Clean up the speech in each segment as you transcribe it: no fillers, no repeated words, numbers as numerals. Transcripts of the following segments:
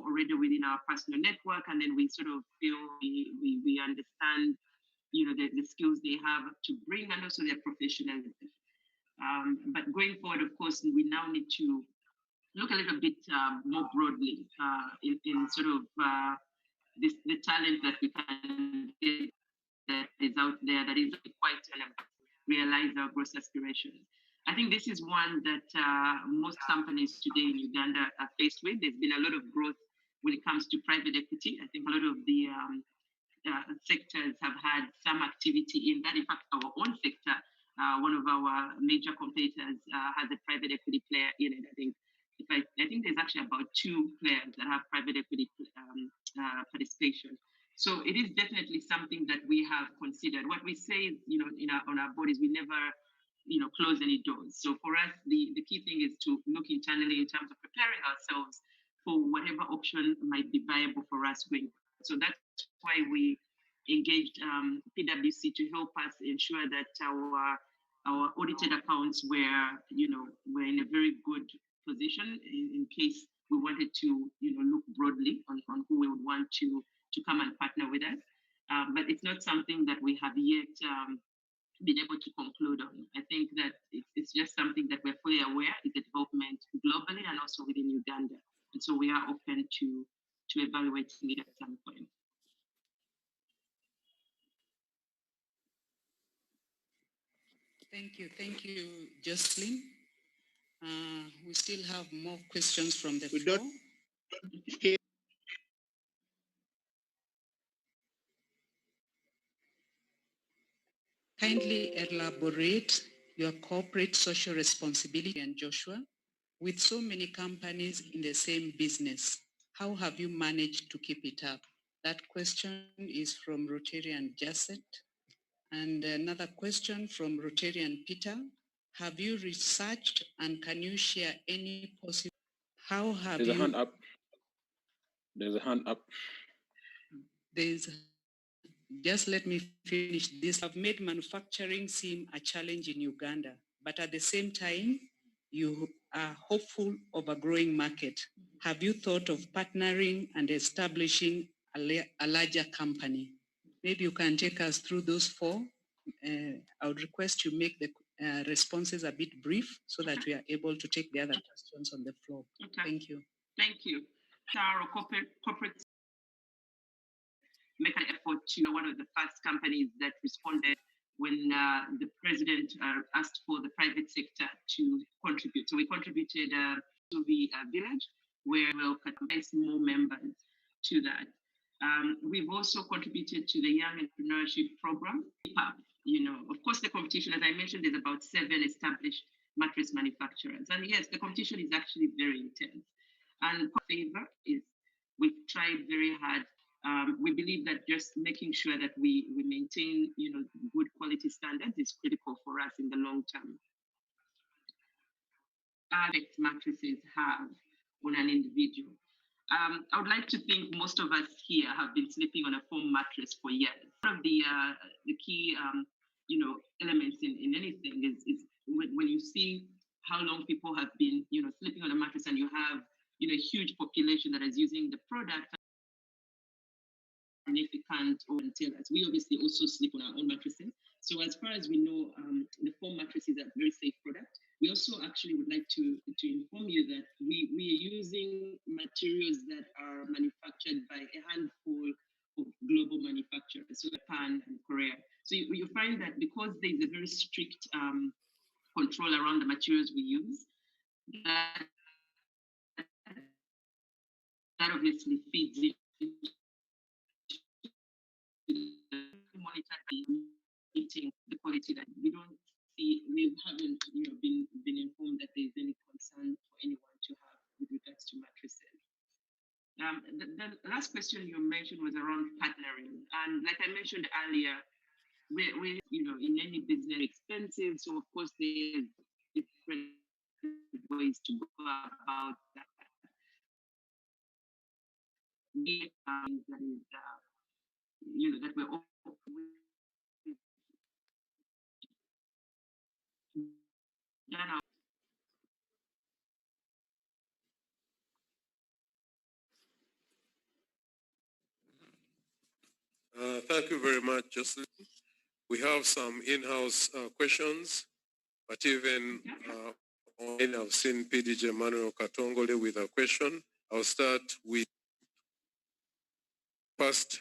already within our personal network, and then we sort of feel we understand, the skills they have to bring and also their professionalism. But going forward, of course, we now need to look a little bit more broadly in sort of the talent that we can get that is out there that is quite realize our growth aspirations. I think this is one that most companies today in Uganda are faced with. There's been a lot of growth when it comes to private equity. I think a lot of the sectors have had some activity in that. In fact, our own sector, one of our major competitors has a private equity player in it. I think there's actually about 2 players that have private equity participation. So it is definitely something that we have considered. What we say, on our board is we never, close any doors. So for us, the key thing is to look internally in terms of preparing ourselves for whatever option might be viable for us going forward. So that's why we engaged PwC to help us ensure that our audited accounts were in a very good position in case we wanted to, look broadly on who we would want to come and partner with us. But it's not something that we have yet been able to conclude on. I think that it's just something that we're fully aware is a development globally and also within Uganda. And so we are open to evaluating it at some point. Thank you, Joseline. We still have more questions from the floor. Kindly elaborate your corporate social responsibility, and Joshua, with so many companies in the same business. How have you managed to keep it up? That question is from Rotarian Jacet. And another question from Rotarian Peter. Have you researched and can you share any possible? How have There's you? a hand up. There's a hand up. Just let me finish this. I've made manufacturing seem a challenge in Uganda, but at the same time, you are hopeful of a growing market. Have you thought of partnering and establishing a larger company? Maybe you can take us through those 4. I would request you make the responses a bit brief so that we are able to take the other questions on the floor. Okay. Thank you. Thank you. Our corporate make an effort to one of the first companies that responded when the president asked for the private sector to contribute. So we contributed to the village where we'll capitalize more members to that. We've also contributed to the Young Entrepreneurship Program. Of course, the competition, as I mentioned, there's about 7 established mattress manufacturers. And yes, the competition is actually very intense. And favor is we've tried very hard. We believe that just making sure that we maintain, good quality standards is critical for us in the long term. Mattresses have on an individual. I would like to think most of us here have been sleeping on a foam mattress for years. One of the key, elements in anything is when you see how long people have been, sleeping on a mattress, and you have, a huge population that is using the product. Significant retailers. We obviously also sleep on our own mattresses. So as far as we know, the foam mattress is a very safe product. We also actually would like to inform you that we are using materials that are manufactured by a handful of global manufacturers, so Japan and Korea. So you find that because there is a very strict control around the materials we use, that obviously feeds it. Monitor meeting the quality that we haven't been informed that there's any concern for anyone to have with regards to mattresses. The last question you mentioned was around partnering, and like I mentioned earlier, we in any business expensive, so of course there's different ways to go about that. That we're all Thank you very much, Joseline. We have some in-house questions, but even online I've seen PDG Manuel Katongole with a question. I'll start with past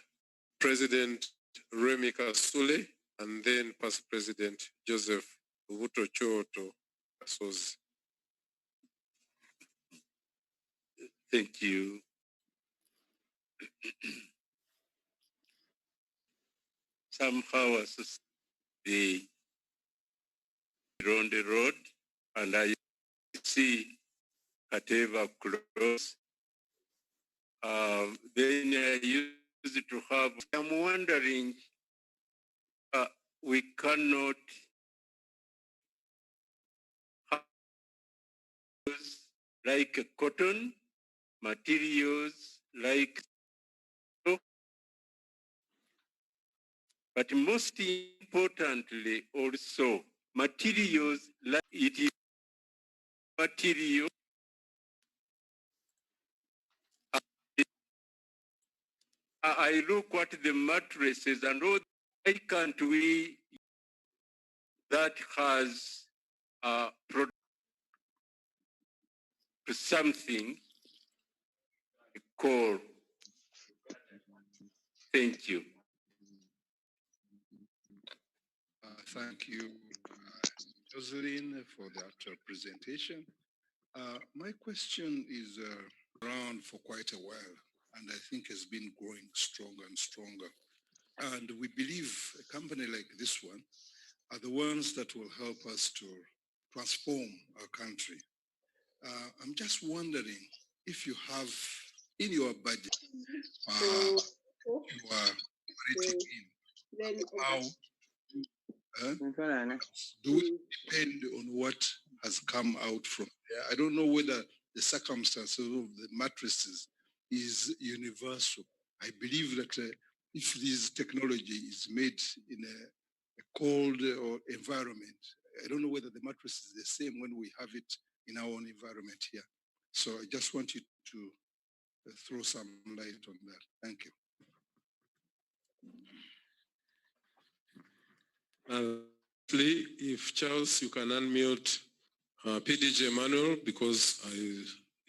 President Remy Kasule and then past President Joseph Vuto Choto Kasozi. Thank you. Somehow the on the road and I see Kateeba close. Then I used to have, I'm wondering, we cannot have like cotton, materials like, but most importantly also materials like it is material. I look at the mattresses and all, why can't we that has something called, thank you. Thank you, Joseline, for that presentation. My question is around for quite a while, and I think has been growing stronger and stronger. And we believe a company like this one are the ones that will help us to transform our country. I'm just wondering if you have in your budget, you are operating in, how do we depend on what has come out from there? I don't know whether the circumstances of the mattresses is universal. I believe that if this technology is made in a cold or environment, I don't know whether the mattress is the same when we have it in our own environment here. So I just want you to throw some light on that. Thank you. If Charles, you can unmute PDG Emmanuel because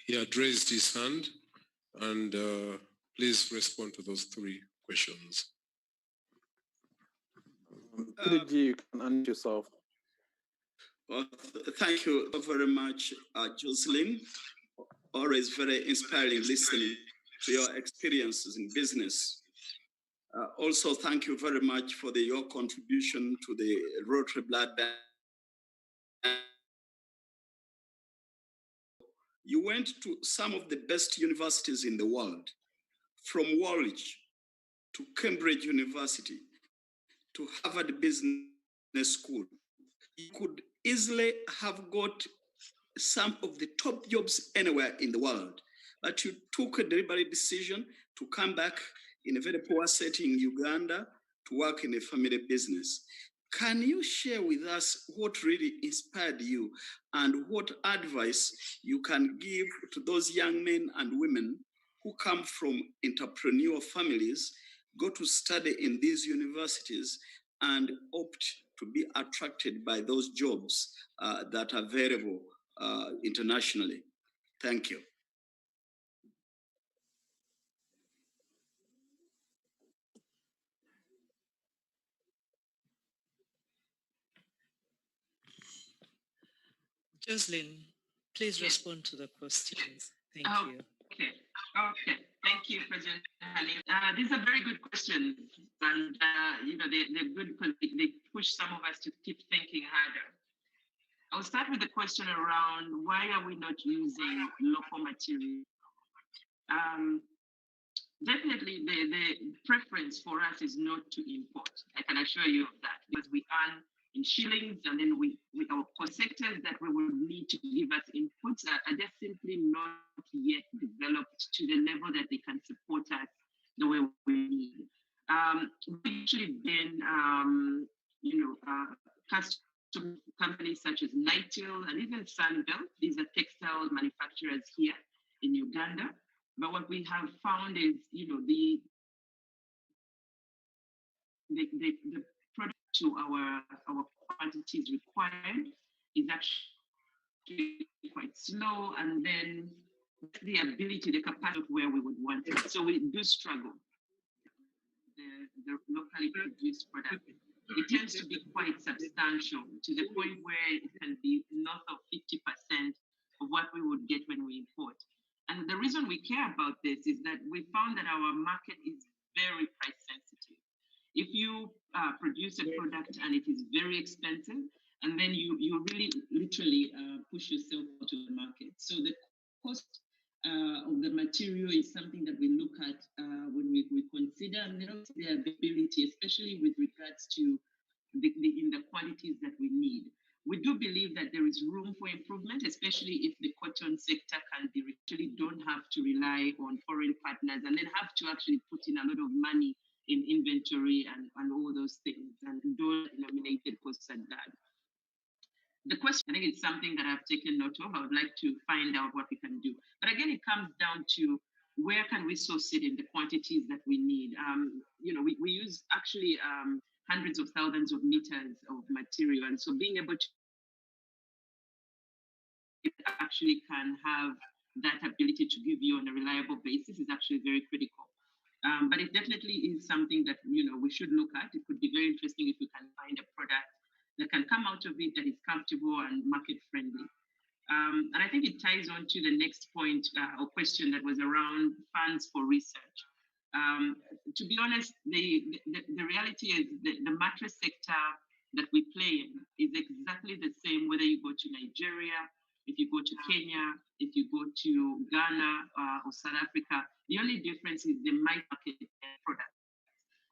he had raised his hand, and please respond to those three questions. PDG, you can unmute yourself. Well, thank you very much, Joseline. Always very inspiring listening to your experiences in business. Also, thank you very much for your contribution to the Rotary Blood Bank. You went to some of the best universities in the world, from Woolwich to Cambridge University to Harvard Business School. You could easily have got some of the top jobs anywhere in the world, but you took a deliberate decision to come back in a very poor setting in Uganda to work in a family business. Can you share with us what really inspired you and what advice you can give to those young men and women who come from entrepreneurial families, go to study in these universities and opt to be attracted by those jobs that are available internationally? Thank you. Joseline, please respond to the questions. Thank you. Okay. Thank you, President Halim. These are very good questions, and they're good because they push some of us to keep thinking harder. I'll start with the question around why are we not using local material? Definitely, the preference for us is not to import. I can assure you of that, because we earn in shillings, and then our cost sectors that we will need to give us inputs are just simply not yet developed to the level that they can support us the way we need. We've actually been, custom companies such as Nightil and even Sunbelt. These are textile manufacturers here in Uganda. But what we have found is, the the product to our quantities required is actually quite slow, and then the ability, the capacity of where we would want it. So we do struggle. The locally produced product, it tends to be quite substantial to the point where it can be north of 50% of what we would get when we import. And the reason we care about this is that we found that our market is very price sensitive. If you produce a product and it is very expensive, and then you really literally push yourself out of the market. So the cost of the material is something that we look at when we consider, and then also the availability, especially with regards to in the qualities that we need. We do believe that there is room for improvement, especially if the cotton sector can be actually don't have to rely on foreign partners and then have to actually put in a lot of money in inventory and all those things and dollar-denominated costs at that. The question, I think it's something that I've taken note of. I would like to find out what we can do. But again, it comes down to where can we source it in the quantities that we need. We use actually hundreds of thousands of meters of material. And so being able to actually can have that ability to give you on a reliable basis is actually very critical. But it definitely is something that we should look at. It could be very interesting if we can find a product that can come out of it that is comfortable and market friendly. And I think it ties on to the next point or question that was around funds for research. To be honest, the reality is the mattress sector that we play in is exactly the same whether you go to Nigeria, if you go to Kenya, if you go to Ghana or South Africa. The only difference is the market product.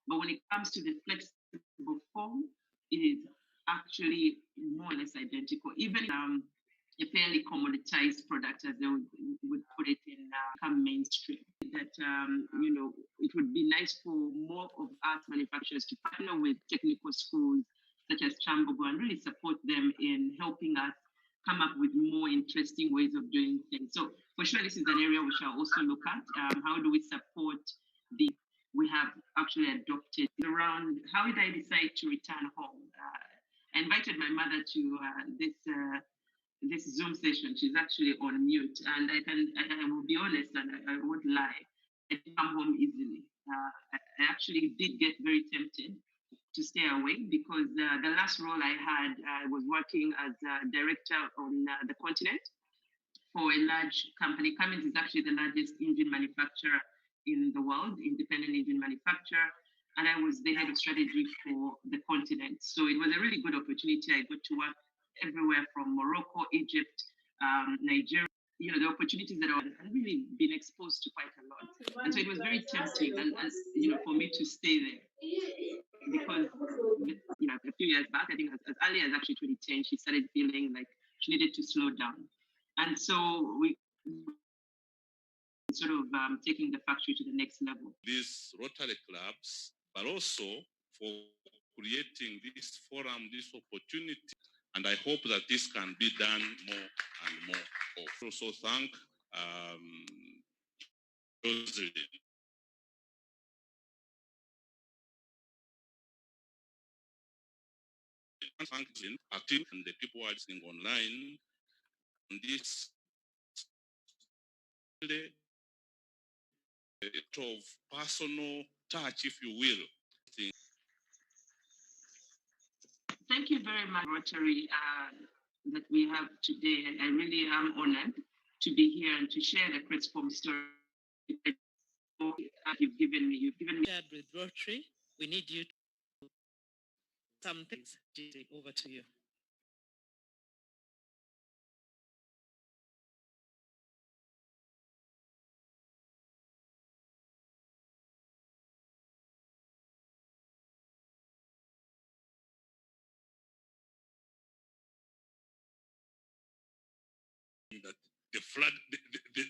But when it comes to the flexible foam, it is actually more or less identical. Even a fairly commoditized product, as they would put it in come mainstream. That it would be nice for more of us manufacturers to partner with technical schools such as Chambogo and really support them in helping us come up with more interesting ways of doing things. So for sure, this is an area we shall also look at. How do we support we have actually adopted around how did I decide to return home? I invited my mother to this Zoom session. She's actually on mute, and I will be honest, and I won't lie, I didn't come home easily. I actually did get very tempted to stay away because the last role I had, I was working as a director on the continent for a large company. Cummins is actually the largest engine manufacturer in the world, independent engine manufacturer, and I was the head of strategy for the continent. So it was a really good opportunity. I got to work everywhere from Morocco, Egypt, Nigeria. The opportunities that I've really been exposed to quite a lot. And so it was very tempting and for me to stay there. Because a few years back, I think as early as actually 2010, she started feeling like she needed to slow down. And so we sort of taking the factory to the next level. These Rotary clubs, but also for creating this forum, this opportunity. And I hope that this can be done more and more. I also thank Joseline. Thank our team and the people who are listening online on this of personal touch, if you will. Thank you very much, Rotary, that we have today. I really am honored to be here and to share the Crest Foam story. You've given me. Shared with Rotary, we need you to do some things. Over to you. That the flood, the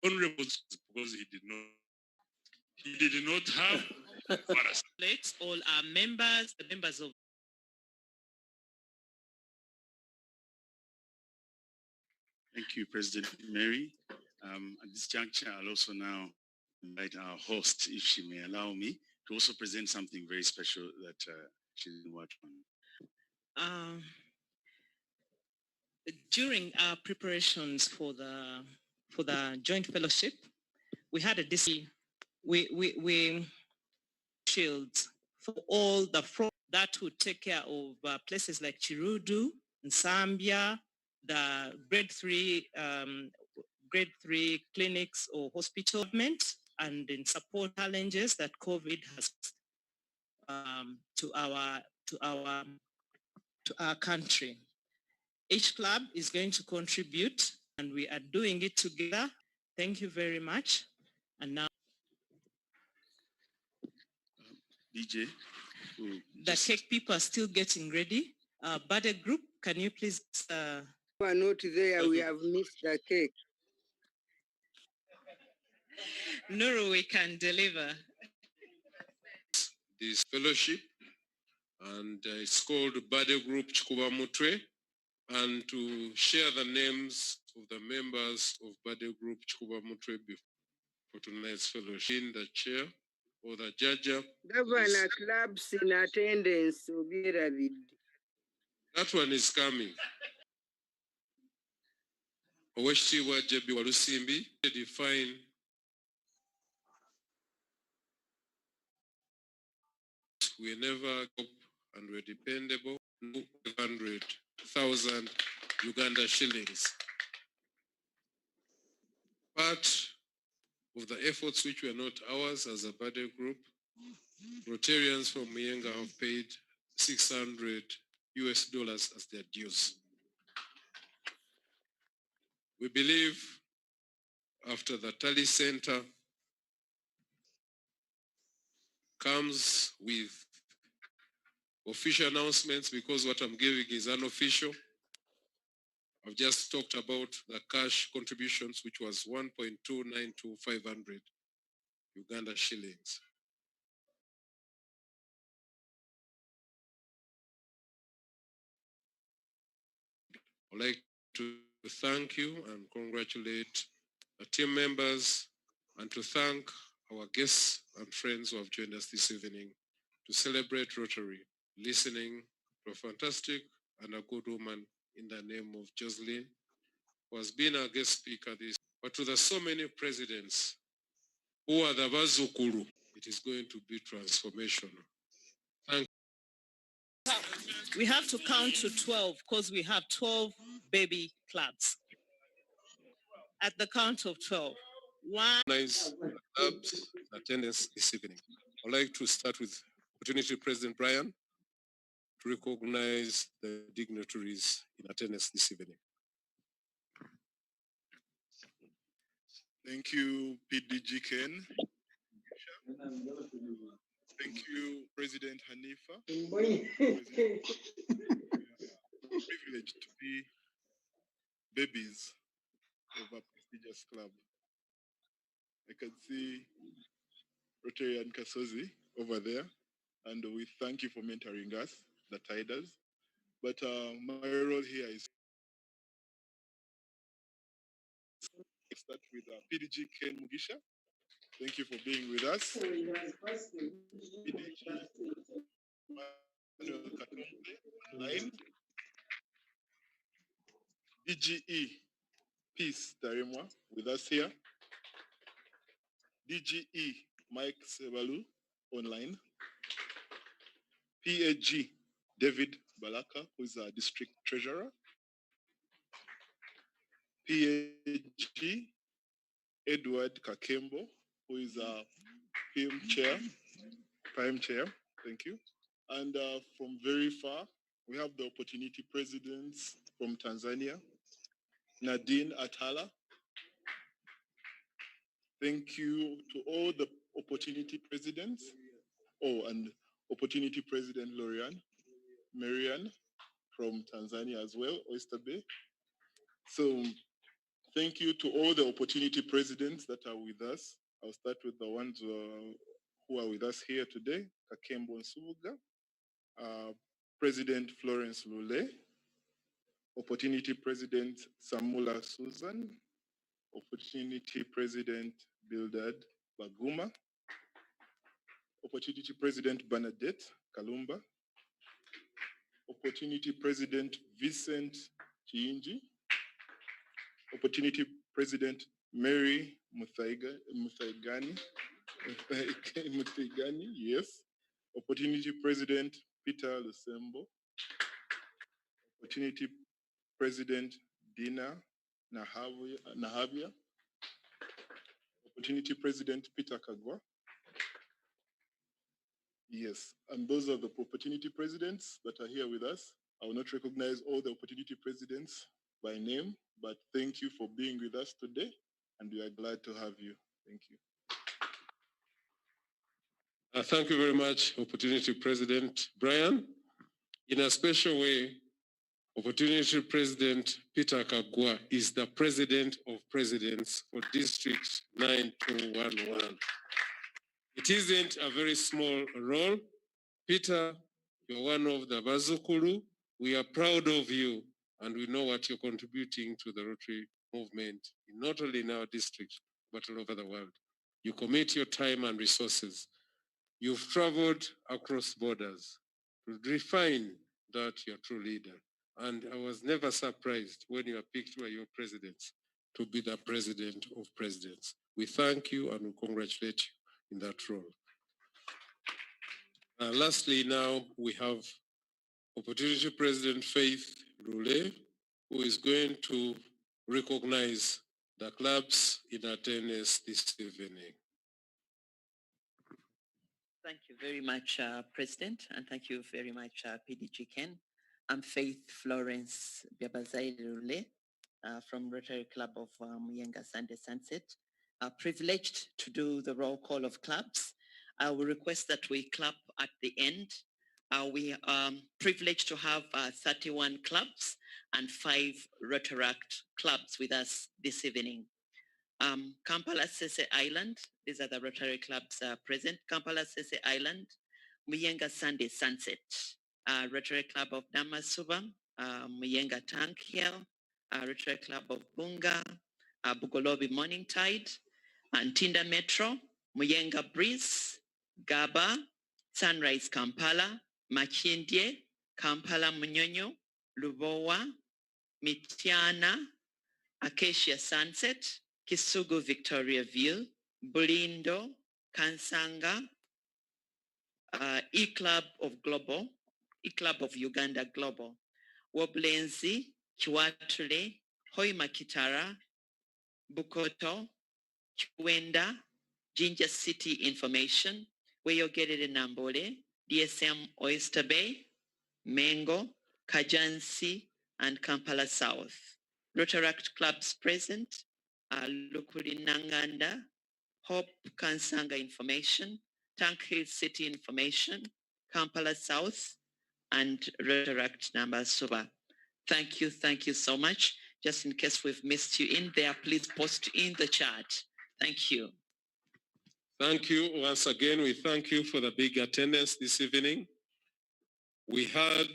honorable, because he did not have all our members, the members of. Thank you, President Mary. At this juncture, I'll also now invite our host, if she may allow me, to also present something very special that she's been working on. During our preparations for the joint fellowship, we had a we shields for all the fraud that would take care of places like Chirudu, Nsambia, the grade 3 clinics or hospital and in support challenges that COVID has to our country. Each club is going to contribute and we are doing it together. Thank you very much. And now DJ, the cake people are still getting ready. Birthday group, can you please? We are not there. We have missed the cake. Nuru, we can deliver. This fellowship, and it's called Birthday Group Chikuba Mutwe, and to share the names of the members of Birthday Group Chikuba Mutwe for tonight's fellowship. In the chair or the judge. Governor clubs in attendance. That one is coming. Oweshibwa JB Walusimbi define we never hope and we're dependable. 500,000 Uganda shillings. Part of the efforts which were not ours as a birthday group, Rotarians from Muyenga have paid $600 as their dues. We believe after the Tally Center comes with official announcements, because what I'm giving is unofficial. I've just talked about the cash contributions, which was 1.292,500 Uganda shillings. I'd like to thank you and congratulate the team members and to thank our guests and friends who have joined us this evening to celebrate Rotary, listening to a fantastic and a good woman in the name of Joseline, who has been our guest speaker this, but to the so many presidents who are the Bazukuru, it is going to be transformational. Thank you. We have to count to 12 because we have 12 baby clubs. At the count of 12. One. Nice clubs in attendance this evening. I'd like to start with Opportunity President Brian to recognize the dignitaries in attendance this evening. Thank you, PDG Ken. Thank you, President Hanifa. Privileged to be babies of a prestigious club. I can see Rotarian Kasozi over there, and we thank you for mentoring us, the Tiders. But my role here is to start with PDG Ken Mugisha. Thank you for being with us. PDG Manuel Katonde online. DGE Peace Daremwa with us here. DGE Mike Sebalu online. PAG David Balaka, who is our district treasurer. PAG Edward Kakembo, who is our prime chair, thank you. And from very far, we have the opportunity presidents from Tanzania, Nadine Atala. Thank you to all the opportunity presidents. Oh, and opportunity president Marian from Tanzania as well, Oyster Bay. So thank you to all the opportunity presidents that are with us. I'll start with the ones who are with us here today. Kakembo Nsubuga, President Florence Lule, Opportunity President Samula Susan, Opportunity President Bildad Baguma, Opportunity President Bernadette Kalumba, Opportunity President Vincent Chiinji, Opportunity President Mary Muthaigani, yes. Opportunity President Peter Lusembo, Opportunity President Dina Nahavia, Opportunity President Peter Kagwa. Yes, and those are the opportunity presidents that are here with us. I will not recognize all the opportunity presidents by name, but thank you for being with us today, and we are glad to have you. Thank you. Thank you very much, Opportunity President Brian. In a special way, Opportunity President Peter Kagwa is the President of Presidents for District 9211. It isn't a very small role. Peter, you're one of the Bazukulu. We are proud of you, and we know what you're contributing to the Rotary movement, not only in our district, but all over the world. You commit your time and resources. You've traveled across borders to define that you're a true leader. And I was never surprised when you are picked by your presidents to be the President of Presidents. We thank you and we congratulate you in that role. Lastly, now we have Opportunity President Faith Lule, who is going to recognize the clubs in attendance this evening. Thank you very much, President, and thank you very much, PDG Ken. I'm Faith Florence Biabazai Lule from Rotary Club of Muyenga Sunday Sunset. Privileged to do the roll call of clubs. I will request that we clap at the end. We are privileged to have 31 clubs and 5 Rotaract clubs with us this evening. Kampala Sese Island, these are the Rotary clubs present. Kampala Sese Island, Muyenga Sunday Sunset, Rotary Club of Damasuba, Muyenga Tank Hill, Rotary Club of Bunga, Bugolobi Morning Tide, Antinda Metro, Muyenga Breeze, Gaba, Sunrise Kampala, Machindye, Kampala Munyonyo, Lubowa, Mitiana, Acacia Sunset, Kisugu Victoria View, Bulindo, Kansanga, E-Club of Uganda Global, Woblenzi, Kiwatule, Hoima Kitara, Bukoto, Chiwenda, Ginger City Information, Weyogere Nambole, DSM Oyster Bay, Mengo, Kajansi, and Kampala South. Rotaract clubs present are Lukuli Nanganda, Hope Kansanga Information, Tank Hill City Information, Kampala South, and Rotaract Nambasuba. Thank you so much. Just in case we've missed you in there, please post in the chat. Thank you. Thank you once again. We thank you for the big attendance this evening. We had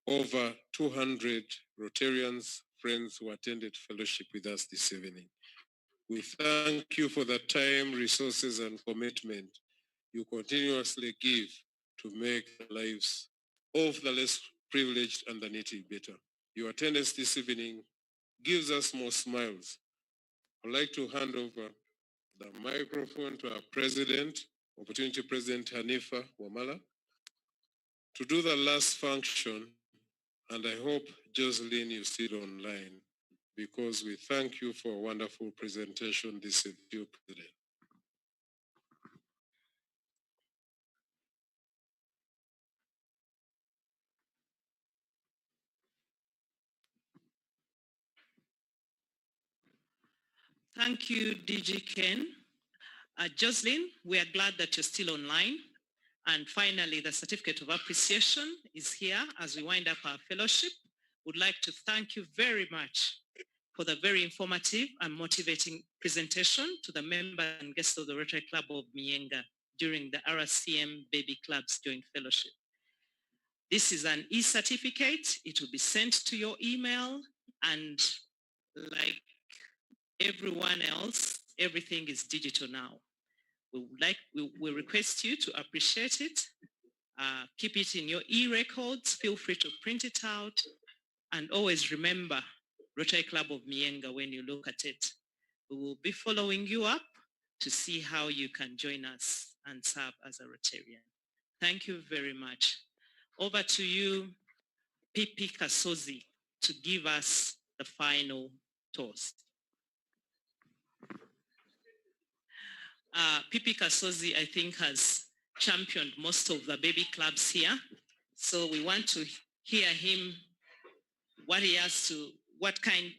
over 200 Rotarians, friends who attended fellowship with us this evening. We thank you for the time, resources, and commitment you continuously give to make the lives of the less privileged and the needy better. Your attendance this evening gives us more smiles. I'd like to hand over the microphone to our President, Opportunity President Hanifa Wamala, to do the last function. And I hope, Joseline, you're still online, because we thank you for a wonderful presentation this evening, President. Thank you, DG Ken. Joseline, we are glad that you're still online. And finally, the certificate of appreciation is here as we wind up our fellowship. Would like to thank you very much for the very informative and motivating presentation to the members and guests of the Rotary Club of Muyenga during the RCM Baby Clubs Joint Fellowship. This is an e-certificate. It will be sent to your email, and like everyone else, everything is digital now. We request you to appreciate it. Keep it in your e-records. Feel free to print it out. And always remember Rotary Club of Mienga when you look at it. We will be following you up to see how you can join us and serve as a Rotarian. Thank you very much. Over to you, Pipi Kasozi, to give us the final toast. Pipi Kasozi, I think, has championed most of the baby clubs here. So we want to hear him, what he has to, what kind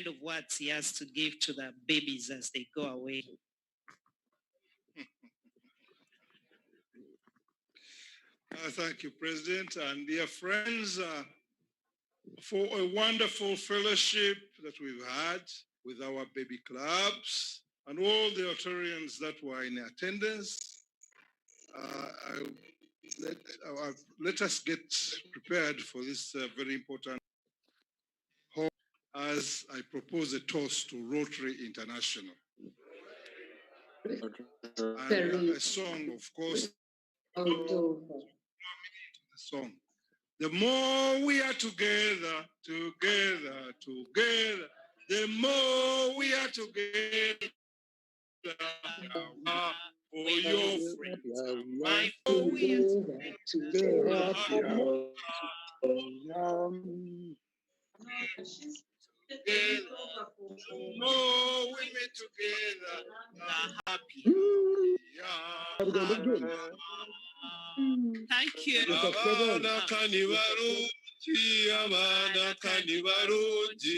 of words he has to give to the babies as they go away. Thank you, President, and dear friends, for a wonderful fellowship that we've had with our baby clubs and all the Rotarians that were in attendance. Let us get prepared for this very important hope as I propose a toast to Rotary International. And a song, of course, the song. The more we are together, the more we are together, for your friends, my together. The more we be together, the happier. Thank you. Abana kanibaruji, abana kanibaruji.